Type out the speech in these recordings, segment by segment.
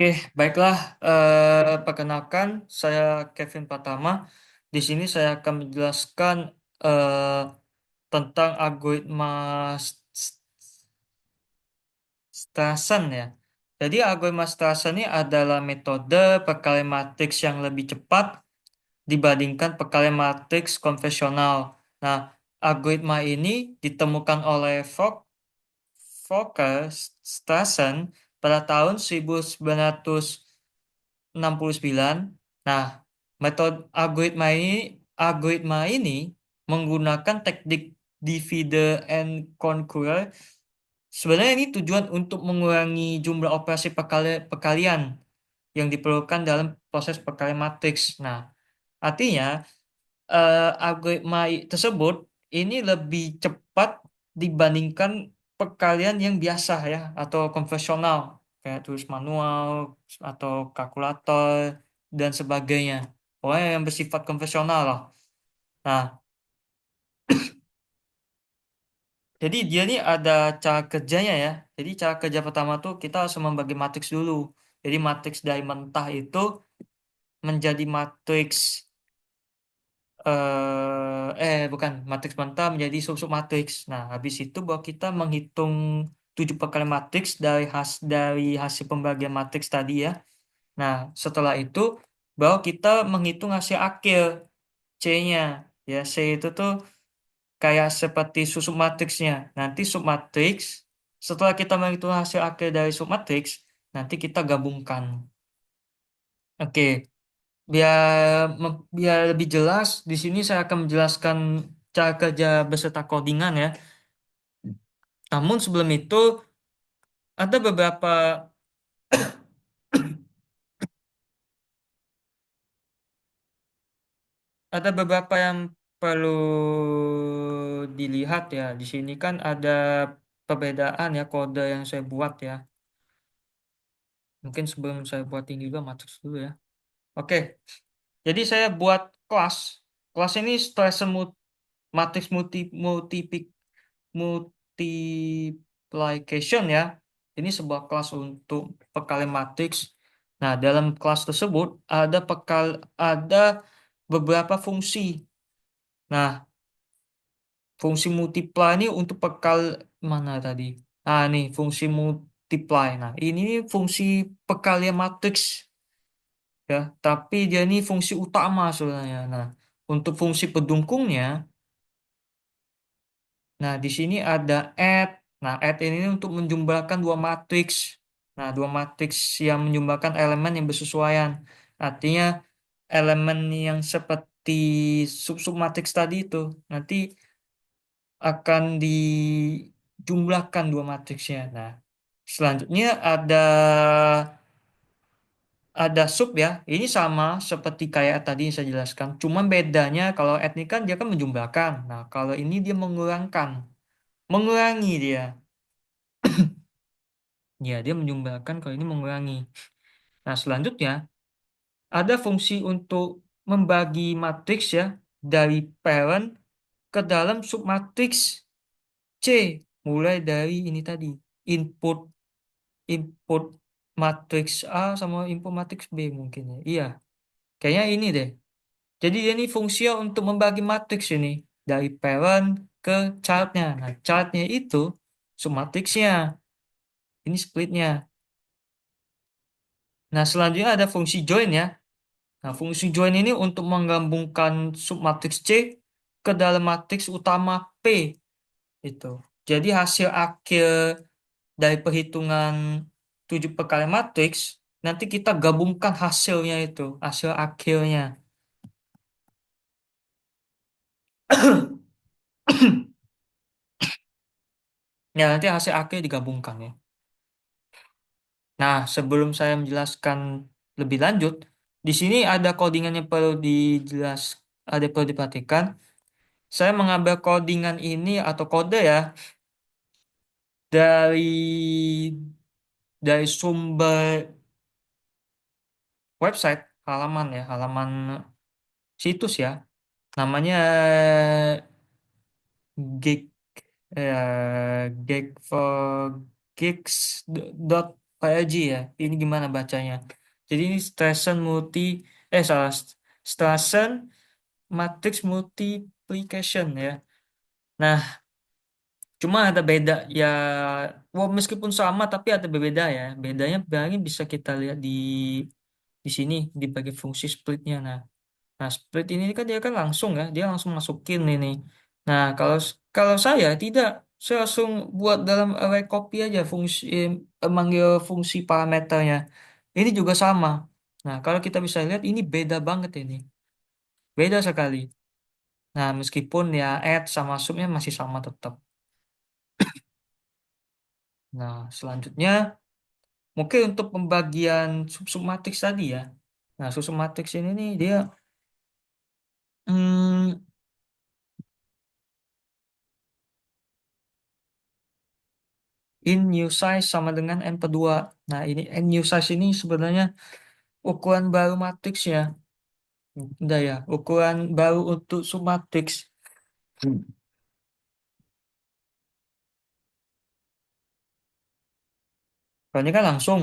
Oke, baiklah. Perkenalkan, saya Kevin Pratama. Di sini saya akan menjelaskan eh, tentang algoritma Strassen ya. Jadi algoritma Strassen ini adalah metode perkalian matriks yang lebih cepat dibandingkan perkalian matriks konvensional. Nah, algoritma ini ditemukan oleh Volker Strassen pada tahun 1969. Nah, metode algoritma ini menggunakan teknik divide and conquer. Sebenarnya ini tujuan untuk mengurangi jumlah operasi perkalian yang diperlukan dalam proses perkalian matriks. Nah, artinya tersebut ini lebih cepat dibandingkan perkalian yang biasa ya atau konvensional kayak tulis manual atau kalkulator dan sebagainya. Pokoknya yang bersifat konvensional lah. Nah, jadi dia ini ada cara kerjanya ya. Jadi cara kerja pertama tuh kita harus membagi matriks dulu. Jadi matriks dari mentah itu menjadi matriks bukan matriks mentah menjadi sub-sub matriks. Nah, habis itu baru kita menghitung tujuh perkalian matriks dari hasil pembagian matriks tadi ya. Nah, setelah itu baru kita menghitung hasil akhir C-nya. Ya, C itu tuh kayak seperti susup matriksnya. Nanti submatriks, setelah kita menghitung hasil akhir dari submatriks, nanti kita gabungkan. Oke, biar lebih jelas, di sini saya akan menjelaskan cara kerja beserta codingan ya. Namun sebelum itu ada beberapa yang perlu dilihat ya. Di sini kan ada perbedaan ya kode yang saya buat ya. Mungkin sebelum saya buat ini juga matriks dulu ya. Oke, jadi saya buat kelas. Kelas ini matriks multiplication ya. Ini sebuah kelas untuk perkalian matriks. Nah, dalam kelas tersebut ada beberapa fungsi. Nah, fungsi multiply ini untuk mana tadi? Nah, nih fungsi multiply. Nah, ini fungsi perkalian matriks ya, tapi dia ini fungsi utama sebenarnya. Nah, untuk fungsi pendukungnya, nah di sini ada add. Nah, add ini untuk menjumlahkan dua matriks. Nah, dua matriks yang menjumlahkan elemen yang bersesuaian. Artinya elemen yang seperti sub-sub matriks tadi itu nanti akan dijumlahkan dua matriksnya. Nah, selanjutnya ada sub ya. Ini sama seperti kayak tadi yang saya jelaskan. Cuman bedanya kalau etnik kan dia kan menjumlahkan. Nah, kalau ini dia mengurangkan. Mengurangi dia. Ya, dia menjumlahkan kalau ini mengurangi. Nah, selanjutnya ada fungsi untuk membagi matriks ya dari parent ke dalam submatriks C. Mulai dari ini tadi. Input input matriks A sama input matriks B mungkin ya. Iya, kayaknya ini deh. Jadi ini fungsinya untuk membagi matriks ini dari parent ke childnya. Nah, childnya itu submatriksnya. Ini splitnya. Nah, selanjutnya ada fungsi join ya. Nah, fungsi join ini untuk menggabungkan submatriks C ke dalam matriks utama P itu. Jadi hasil akhir dari perhitungan tujuh perkalian matriks nanti kita gabungkan hasilnya itu, hasil akhirnya. Ya, nanti hasil akhir digabungkan ya. Nah, sebelum saya menjelaskan lebih lanjut, di sini ada codingan yang perlu diperhatikan. Saya mengambil codingan ini atau kode ya dari sumber website, halaman situs ya. Namanya gig gig for gigs PLG ya. Ini gimana bacanya? Jadi ini Stresen multi salah Stresen matrix multiplication ya. Nah, cuma ada beda ya. Meskipun sama tapi ada berbeda ya. Bedanya paling bisa kita lihat di sini di bagian fungsi splitnya. Nah, split ini kan dia kan langsung ya, dia langsung masukin ini. Nah, kalau saya tidak, saya langsung buat dalam array copy aja manggil fungsi parameternya. Ini juga sama. Nah, kalau kita bisa lihat ini beda banget ini. Beda sekali. Nah, meskipun ya add sama subnya masih sama tetap. Nah, selanjutnya mungkin untuk pembagian sub-sub matriks tadi ya. Nah, sub-sub matriks ini nih dia hmm, in new size sama dengan n per 2. Nah, ini n new size ini sebenarnya ukuran baru matriks ya. Udah ya, ukuran baru untuk submatriks. Kalau ini kan langsung,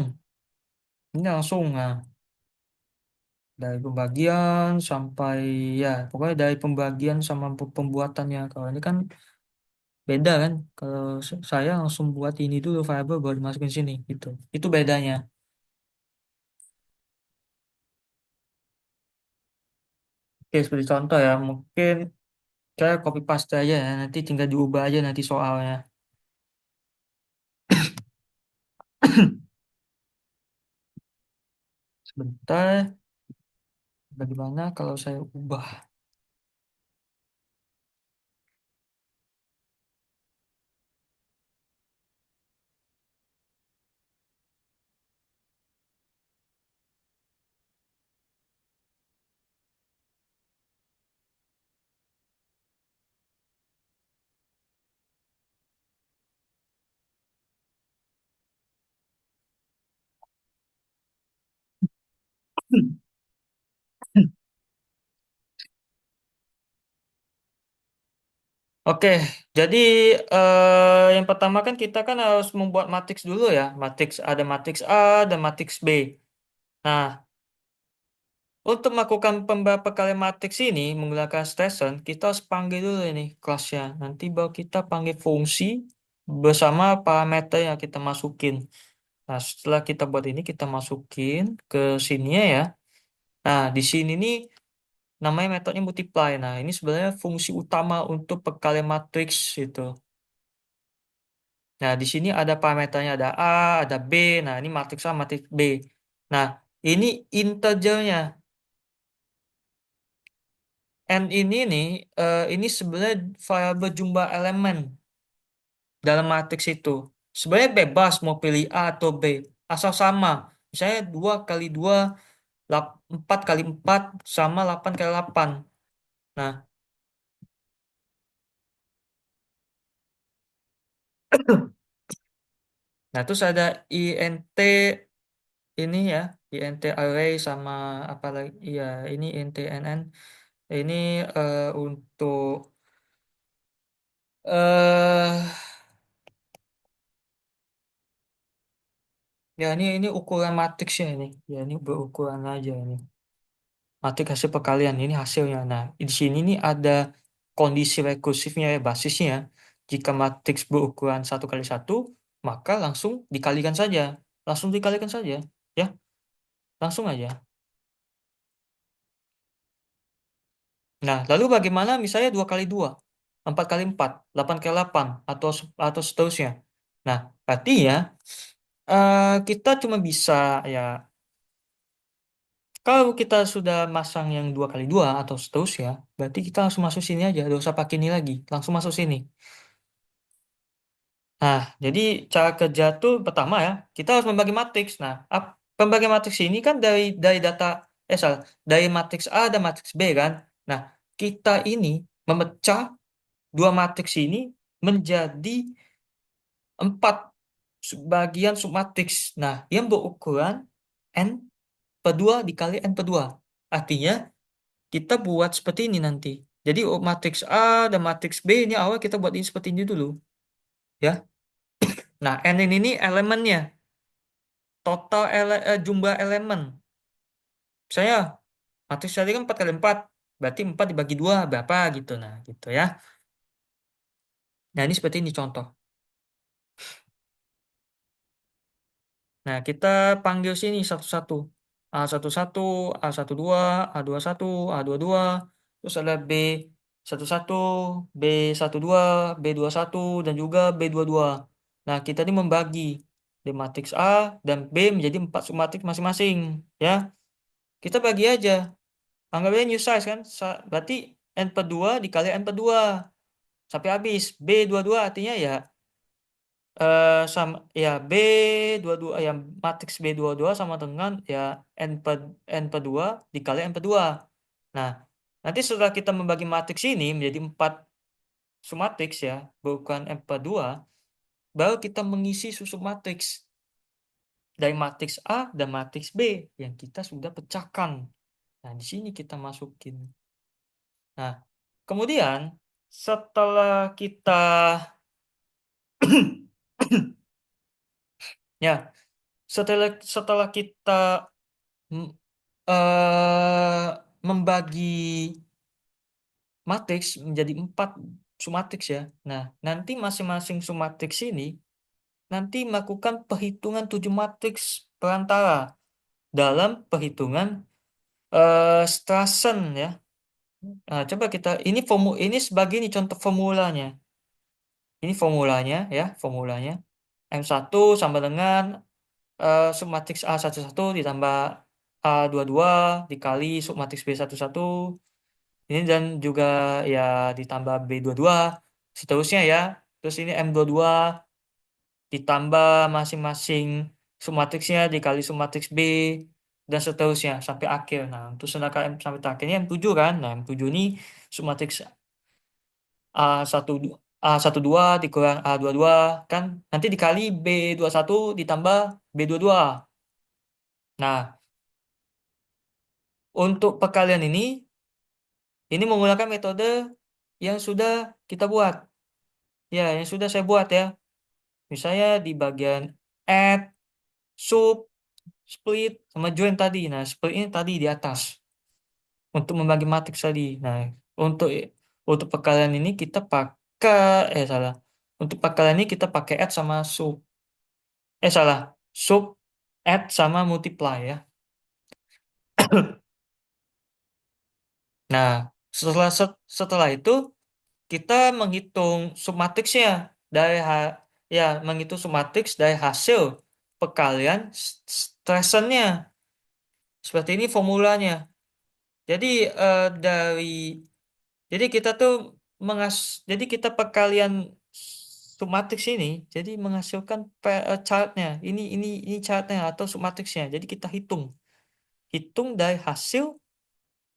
ini langsung. Nah, dari pembagian sampai ya, pokoknya dari pembagian sama pembuatannya. Kalau ini kan beda kan. Kalau saya langsung buat ini dulu variable baru dimasukin sini gitu. Itu bedanya. Oke, seperti contoh ya, mungkin saya copy paste aja ya, nanti tinggal diubah aja nanti soalnya. Sebentar, bagaimana kalau saya ubah? Oke, jadi yang pertama kan kita kan harus membuat matriks dulu ya. Ada matriks A dan matriks B. Nah, untuk melakukan beberapa kali matriks ini menggunakan station, kita harus panggil dulu ini kelasnya. Nanti baru kita panggil fungsi bersama parameter yang kita masukin. Nah, setelah kita buat ini, kita masukin ke sini ya. Nah, di sini nih namanya metodenya multiply. Nah, ini sebenarnya fungsi utama untuk perkalian matriks itu. Nah, di sini ada parameternya, ada A, ada B. Nah, ini matriks A, matriks B. Nah, ini integernya. N ini nih, ini sebenarnya variabel jumlah elemen dalam matriks itu. Sebenarnya bebas mau pilih A atau B, asal sama. Misalnya 2 kali 2, 4 kali 4 sama 8 kali 8. Nah, nah terus ada int ini ya, int array sama apa lagi? Iya, ini int nn. Ini untuk eh ya ini ukuran matriksnya ini. Ya ini berukuran aja ini. Matrik hasil perkalian ini hasilnya. Nah, di sini nih ada kondisi rekursifnya ya basisnya. Jika matriks berukuran 1 kali 1 maka langsung dikalikan saja. Langsung dikalikan saja. Ya, langsung aja. Nah, lalu bagaimana misalnya 2 kali 2, 4 kali 4, 8 kali 8 atau seterusnya. Nah, berarti ya kita cuma bisa ya kalau kita sudah masang yang 2 kali 2 atau seterusnya, berarti kita langsung masuk sini aja, gak usah pakai ini lagi, langsung masuk sini. Nah, jadi cara kerja tuh pertama ya, kita harus membagi matriks. Nah, pembagi matriks ini kan dari data salah, dari matriks A dan matriks B kan. Nah, kita ini memecah dua matriks ini menjadi 4 bagian submatriks. Nah, yang berukuran n per 2 dikali n per 2. Artinya kita buat seperti ini nanti. Jadi matriks A dan matriks B ini awal kita buat ini seperti ini dulu, ya. Nah, N ini elemennya. total jumlah elemen. Misalnya matriks tadi kan 4 kali 4, berarti 4 dibagi 2 berapa gitu. Nah, gitu ya. Nah, ini seperti ini contoh. Nah, kita panggil sini satu-satu. A11, A12, A21, A22, terus ada B11, B12, B21, dan juga B22. Nah, kita ini membagi di matriks A dan B menjadi 4 submatriks masing-masing. Ya, kita bagi aja. Anggap aja new size kan. Berarti N per 2 dikali N per 2 sampai habis. B22 artinya ya sama ya B22 yang matriks B22 sama dengan ya n per 2 dikali n per 2. Nah, nanti setelah kita membagi matriks ini menjadi 4 submatriks ya, bukan n per 2, baru kita mengisi susun matriks dari matriks A dan matriks B yang kita sudah pecahkan. Nah, di sini kita masukin. Nah, kemudian setelah kita ya, setelah setelah kita mm, membagi matriks menjadi 4 submatriks ya. Nah, nanti masing-masing submatriks ini nanti melakukan perhitungan 7 matriks perantara dalam perhitungan Strassen ya. Nah, coba ini sebagai ini contoh formulanya. Ini formulanya ya, formulanya. M1 sama dengan submatriks A11 ditambah A22 dikali submatriks B11 ini dan juga ya ditambah B22 seterusnya ya. Terus ini M22 ditambah masing-masing submatriksnya dikali submatriks B dan seterusnya sampai akhir. Nah, untuk sedangkan sampai akhirnya M7 kan. Nah, M7 ini submatriks A1 A12 dikurang A22 kan nanti dikali B21 ditambah B22. Nah, untuk perkalian ini menggunakan metode yang sudah kita buat. Ya, yang sudah saya buat ya. Misalnya di bagian add, sub, split, sama join tadi. Nah, split ini tadi di atas untuk membagi matriks tadi. Nah, untuk untuk perkalian ini kita pakai salah. Untuk perkalian ini kita pakai add sama sub. Salah. Sub, add sama multiply ya. Nah, setelah itu kita menghitung submatriksnya dari ya menghitung submatriks dari hasil perkalian stressennya. Seperti ini formulanya. Jadi dari jadi kita tuh mengas jadi kita perkalian submatriks ini jadi menghasilkan chartnya. Ini chartnya atau submatriksnya. Jadi kita hitung dari hasil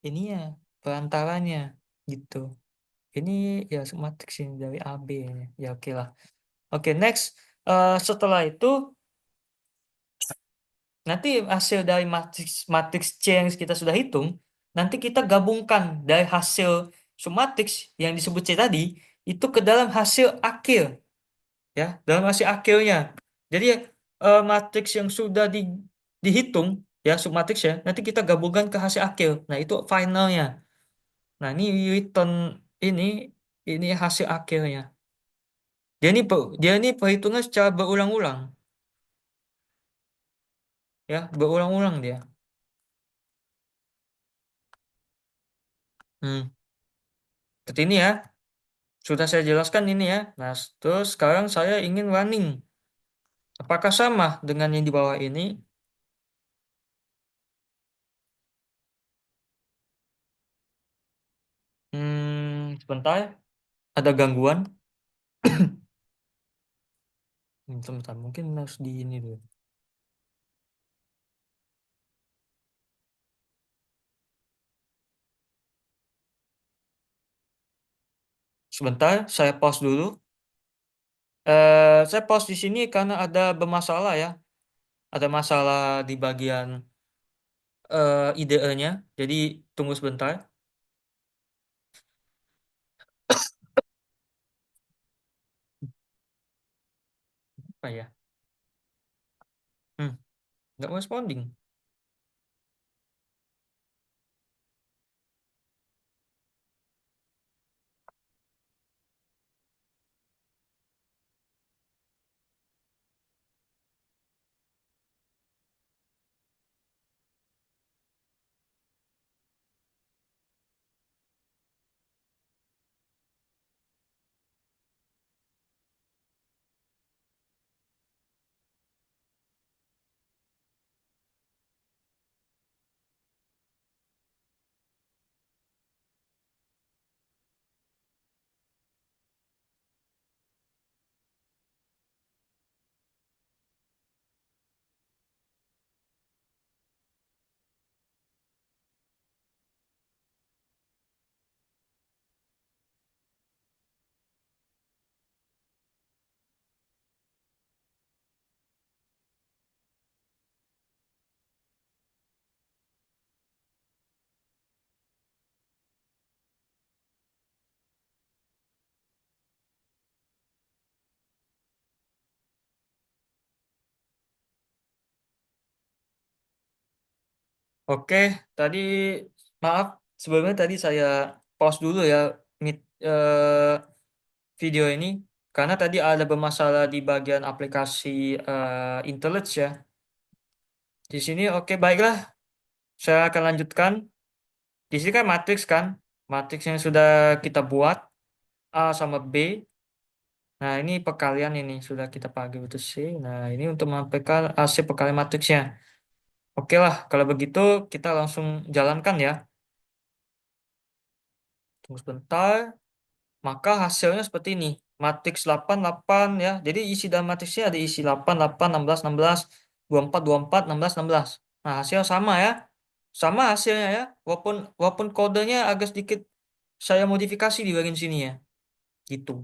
ini ya perantaranya gitu. Ini ya submatriks ini dari AB ini. Ya oke lah. Oke, next. Setelah itu nanti hasil dari matriks matriks C yang kita sudah hitung, nanti kita gabungkan dari hasil submatriks yang disebut C tadi itu ke dalam hasil akhir, ya, dalam hasil akhirnya. Jadi matriks yang sudah dihitung, ya submatriks ya, nanti kita gabungkan ke hasil akhir. Nah itu finalnya. Nah return ini ini hasil akhirnya. Dia ini perhitungan secara berulang-ulang, ya, berulang-ulang dia. Hmm. Seperti ini ya. Sudah saya jelaskan ini ya. Nah, terus sekarang saya ingin running. Apakah sama dengan yang di bawah ini? Sebentar. Ada gangguan. Sebentar. Mungkin harus di ini dulu. Sebentar, saya pause dulu. Saya pause di sini karena ada bermasalah ya. Ada masalah di bagian IDE-nya. Jadi tunggu sebentar. Apa ya? Hmm. nggak responding. Oke, tadi maaf sebelumnya tadi saya pause dulu ya video ini karena tadi ada bermasalah di bagian aplikasi Internet ya. Di sini oke baiklah, saya akan lanjutkan. Di sini kan matriks kan, matriks yang sudah kita buat A sama B. Nah ini perkalian ini sudah kita pakai betul C. Nah ini untuk menyampaikan hasil perkalian matriksnya. Oke lah, kalau begitu kita langsung jalankan ya. Tunggu sebentar. Maka hasilnya seperti ini. Matriks 8 8 ya. Jadi isi dalam matriksnya ada isi 8 8 16 16 24 24 16 16. Nah, hasil sama ya. Sama hasilnya ya. Walaupun walaupun kodenya agak sedikit saya modifikasi di bagian sini ya. Gitu.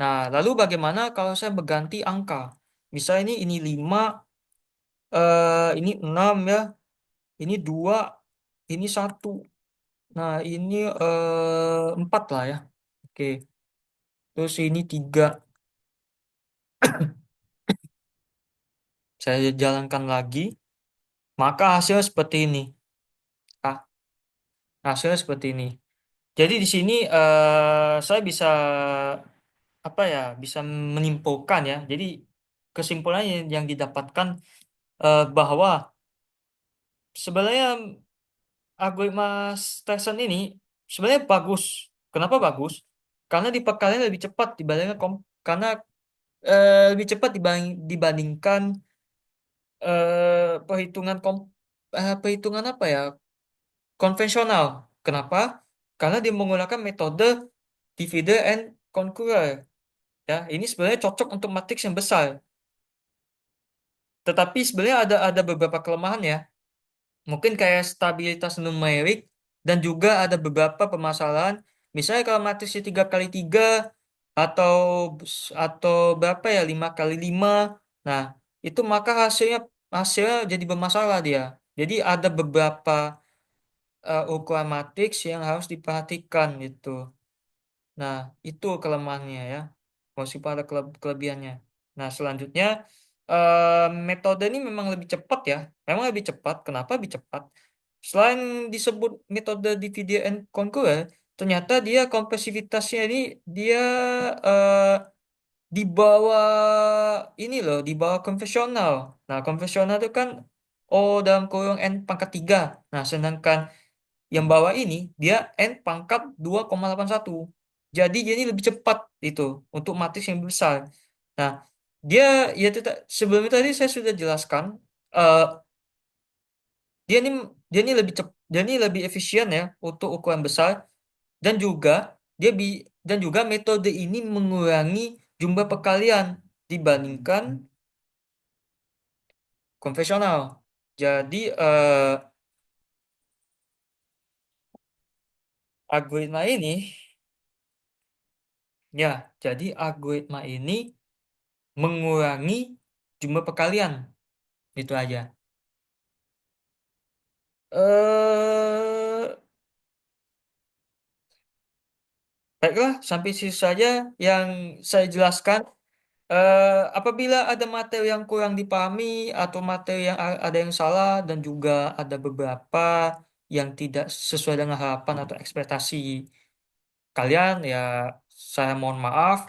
Nah, lalu bagaimana kalau saya berganti angka? Misalnya ini 5 ini 6 ya. Ini 2 ini 1. Nah, ini 4 lah ya. Oke. Terus ini 3. Saya jalankan lagi, maka hasilnya seperti ini. Ah, hasilnya seperti ini. Jadi di sini saya bisa apa ya, bisa menyimpulkan ya. Jadi kesimpulannya yang didapatkan bahwa sebenarnya algoritma Stetson ini sebenarnya bagus. Kenapa bagus? Karena di perkalian lebih cepat dibandingkan karena lebih cepat dibandingkan perhitungan perhitungan apa ya? Konvensional. Kenapa? Karena dia menggunakan metode divider and conqueror. Ya, ini sebenarnya cocok untuk matriks yang besar. Tetapi sebenarnya ada beberapa kelemahan ya. Mungkin kayak stabilitas numerik dan juga ada beberapa permasalahan. Misalnya kalau matriksnya 3 kali 3 atau atau berapa ya 5 kali 5. Nah, itu maka hasilnya jadi bermasalah dia. Jadi ada beberapa ukuran matriks yang harus diperhatikan gitu. Nah, itu kelemahannya ya. Meskipun ada kelebihannya. Nah, selanjutnya metode ini memang lebih cepat ya. Memang lebih cepat. Kenapa lebih cepat? Selain disebut metode divider and conquer, ternyata dia kompresivitasnya ini dia eh, di bawah ini loh, di bawah konvensional. Nah, konvensional itu kan O dalam kurung N pangkat 3. Nah, sedangkan yang bawah ini dia N pangkat 2,81. Jadi jadi lebih cepat itu untuk matriks yang besar. Nah, dia ya sebelumnya tadi saya sudah jelaskan eh, dia ini dia ini lebih efisien ya untuk ukuran besar dan juga dan juga metode ini mengurangi jumlah perkalian dibandingkan konvensional. Jadi algoritma ini ya, jadi algoritma ini mengurangi jumlah perkalian. Itu aja. Eh, Baiklah, sampai situ saja yang saya jelaskan. Apabila ada materi yang kurang dipahami atau materi yang ada yang salah dan juga ada beberapa yang tidak sesuai dengan harapan atau ekspektasi kalian, ya saya mohon maaf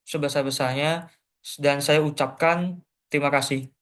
sebesar-besarnya dan saya ucapkan terima kasih.